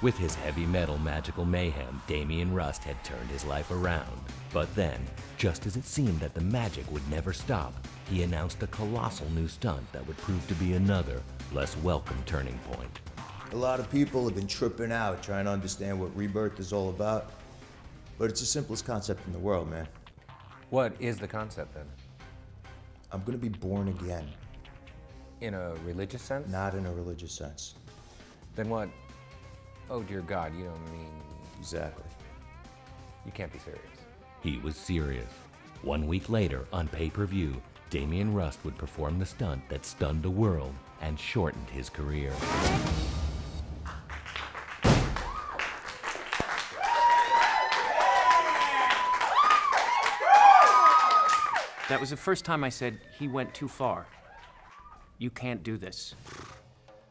With his heavy metal magical mayhem, Damien Rust had turned his life around. But then, just as it seemed that the magic would never stop, he announced a colossal new stunt that would prove to be another, less welcome turning point. A lot of people have been tripping out trying to understand what rebirth is all about, but it's the simplest concept in the world, man. What is the concept then? I'm gonna be born again. In a religious sense? Not in a religious sense. Then what? Oh dear God, you don't mean... Exactly. You can't be serious. He was serious. 1 week later, on pay-per-view, Damien Rust would perform the stunt that stunned the world and shortened his career. That was the first time I said, he went too far. You can't do this.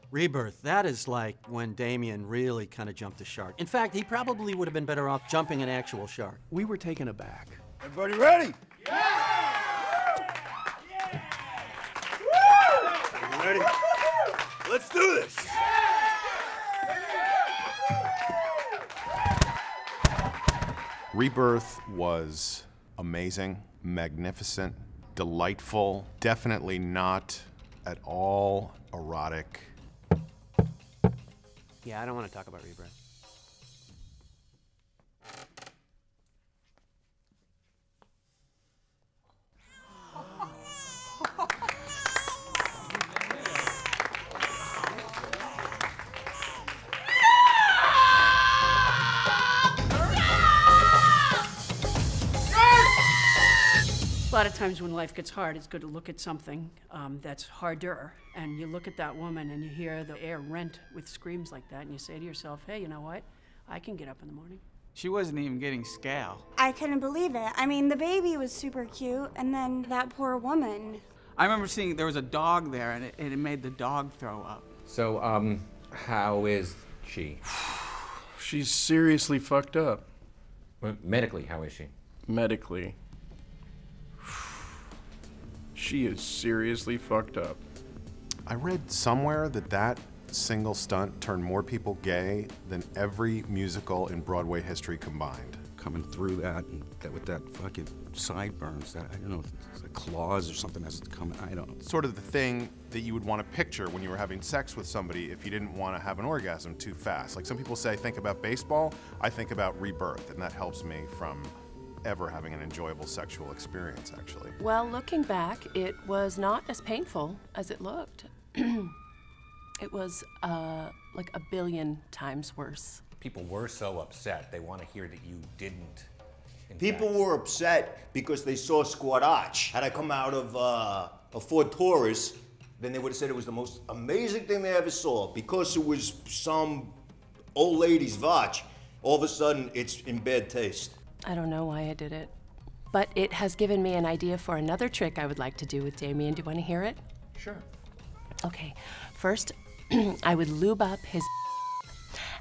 Rebirth, that is like when Damien really kind of jumped the shark. In fact, he probably would have been better off jumping an actual shark. We were taken aback. Everybody ready? Yeah! You ready? Let's do this! Rebirth was amazing, magnificent, delightful, definitely not at all erotic. Yeah, I don't want to talk about Rebirth. A lot of times when life gets hard, it's good to look at something that's harder, and you look at that woman and you hear the air rent with screams like that, and you say to yourself, hey, you know what? I can get up in the morning. She wasn't even getting scal. I couldn't believe it. I mean, the baby was super cute, and then that poor woman. I remember seeing there was a dog there, and it made the dog throw up. So, how is she? She's seriously fucked up. Well, medically, how is she? Medically. She is seriously fucked up. I read somewhere that that single stunt turned more people gay than every musical in Broadway history combined. Coming through that, and that with that fucking sideburns, that, I don't know, it's like claws or something that's coming, I don't know. Sort of the thing that you would want to picture when you were having sex with somebody if you didn't want to have an orgasm too fast. Like some people say, think about baseball, I think about Rebirth, and that helps me from ever having an enjoyable sexual experience, actually. Well, looking back, it was not as painful as it looked. It was like a billion times worse. People were so upset, they want to hear that you didn't. People were upset because they saw Squad Arch. Had I come out of a Ford Taurus, then they would have said it was the most amazing thing they ever saw. Because it was some old lady's vatch, all of a sudden it's in bad taste. I don't know why I did it, but it has given me an idea for another trick I would like to do with Damien. Do you want to hear it? Sure. Okay, first, I would lube up his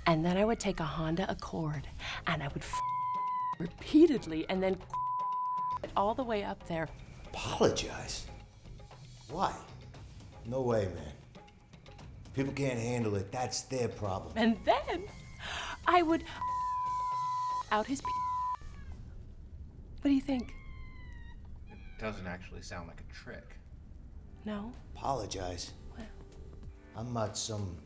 and then I would take a Honda Accord and I would repeatedly and then it all the way up there. Apologize? Why? No way, man. People can't handle it. That's their problem. And then I would out his What do you think? It doesn't actually sound like a trick. No? Apologize. What? I'm not some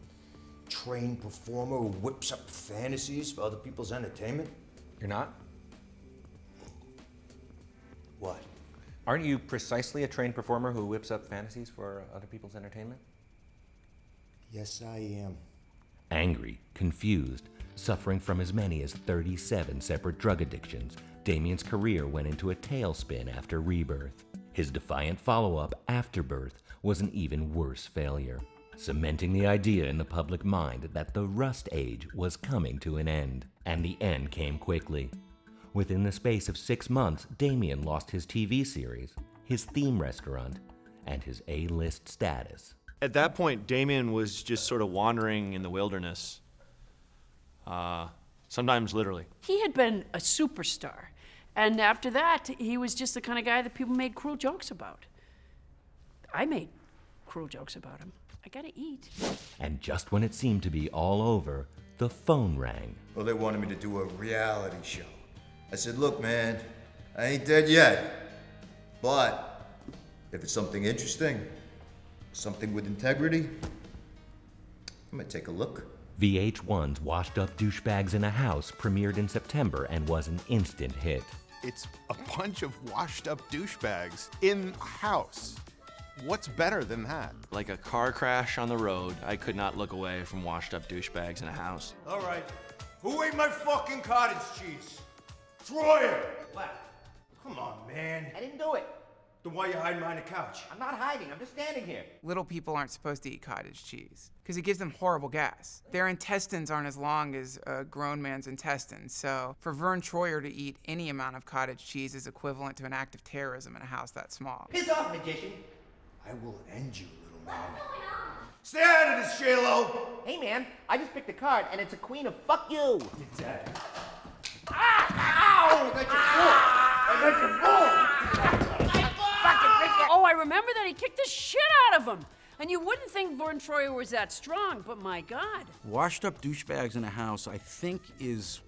trained performer who whips up fantasies for other people's entertainment. You're not? What? Aren't you precisely a trained performer who whips up fantasies for other people's entertainment? Yes, I am. Angry, confused, suffering from as many as 37 separate drug addictions, Damien's career went into a tailspin after Rebirth. His defiant follow-up, Afterbirth, was an even worse failure, cementing the idea in the public mind that the Rust Age was coming to an end. And the end came quickly. Within the space of 6 months, Damien lost his TV series, his theme restaurant, and his A-list status. At that point, Damien was just sort of wandering in the wilderness. Sometimes literally. He had been a superstar. And after that, he was just the kind of guy that people made cruel jokes about. I made cruel jokes about him. I gotta eat. And just when it seemed to be all over, the phone rang. Well, they wanted me to do a reality show. I said, look, man, I ain't dead yet. But if it's something interesting, something with integrity, I'm gonna take a look. VH1's Washed Up Douchebags in a House premiered in September and was an instant hit. It's a bunch of washed up douchebags in a house. What's better than that? Like a car crash on the road, I could not look away from washed up douchebags in a house. All right, who ate my fucking cottage cheese? Troyer! What? Come on, man. I didn't do it. Then why are you hiding behind the couch? I'm not hiding, I'm just standing here. Little people aren't supposed to eat cottage cheese because it gives them horrible gas. Their intestines aren't as long as a grown man's intestines, so for Vern Troyer to eat any amount of cottage cheese is equivalent to an act of terrorism in a house that small. Piss off, magician. I will end you, little man. Stay out of this, J-Lo! Hey, man, I just picked a card, and it's a queen of fuck you. Exactly. Ow! I got your bull! Oh, I remember that. He kicked the shit out of him. And you wouldn't think Vern Troyer was that strong, but my God. Washed Up Douchebags in a House, I think, was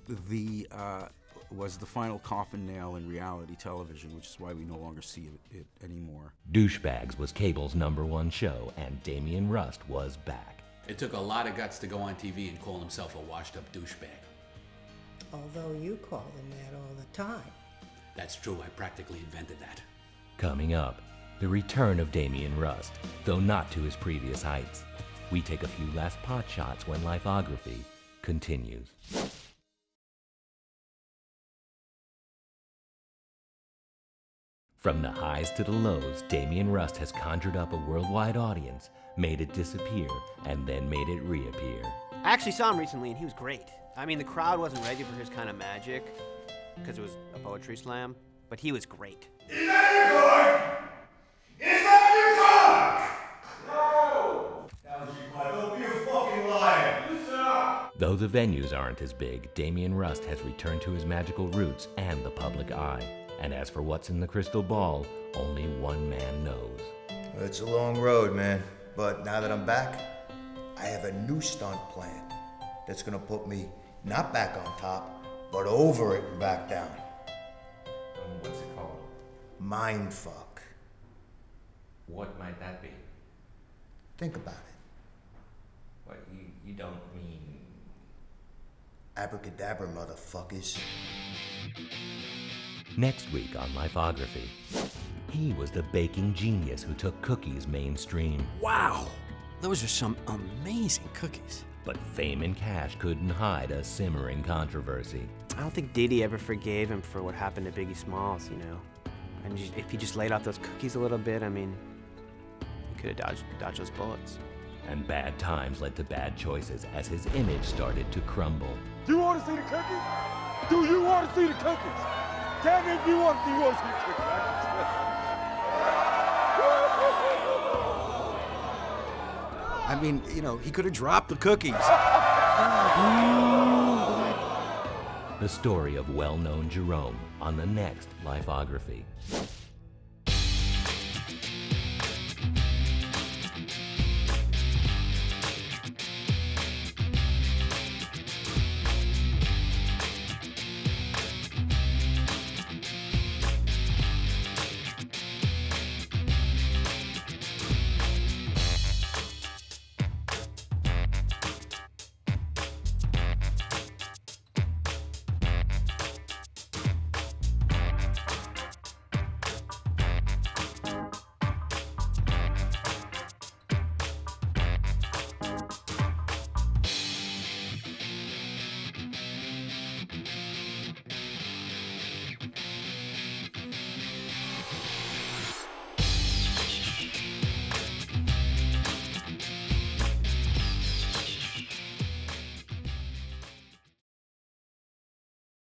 the final coffin nail in reality television, which is why we no longer see it anymore. Douchebags was cable's #1 show, and Damien Rust was back. It took a lot of guts to go on TV and call himself a washed-up douchebag. Although you call him that all the time. That's true, I practically invented that. Coming up, the return of Damien Rust, though not to his previous heights. We take a few last pot shots when Lifeography continues. From the highs to the lows, Damien Rust has conjured up a worldwide audience, made it disappear, and then made it reappear. I actually saw him recently, and he was great. I mean, the crowd wasn't ready for his kind of magic, because it was a poetry slam, but he was great. Is that your card? Is that your card? No! That was your card. Don't be a fucking liar. Listen. Though the venues aren't as big, Damien Rust has returned to his magical roots and the public eye. And as for what's in the crystal ball, only one man knows. It's a long road, man. But now that I'm back, I have a new stunt plan that's gonna put me not back on top, but over it and back down. What's it called? Mindfuck. What might that be? Think about it. What, you don't mean... Abracadabra, motherfuckers. Next week on Lifeography, he was the baking genius who took cookies mainstream. Wow, those are some amazing cookies. But fame and cash couldn't hide a simmering controversy. I don't think Diddy ever forgave him for what happened to Biggie Smalls, you know. And if he just laid out those cookies a little bit, I mean, he could have dodged those bullets. And bad times led to bad choices as his image started to crumble. Do you want to see the cookies? Do you want to see the cookies? Tell me if you want to see the cookies. I mean, you know, he could have dropped the cookies. The story of well-known Jerome on the next Lifeography.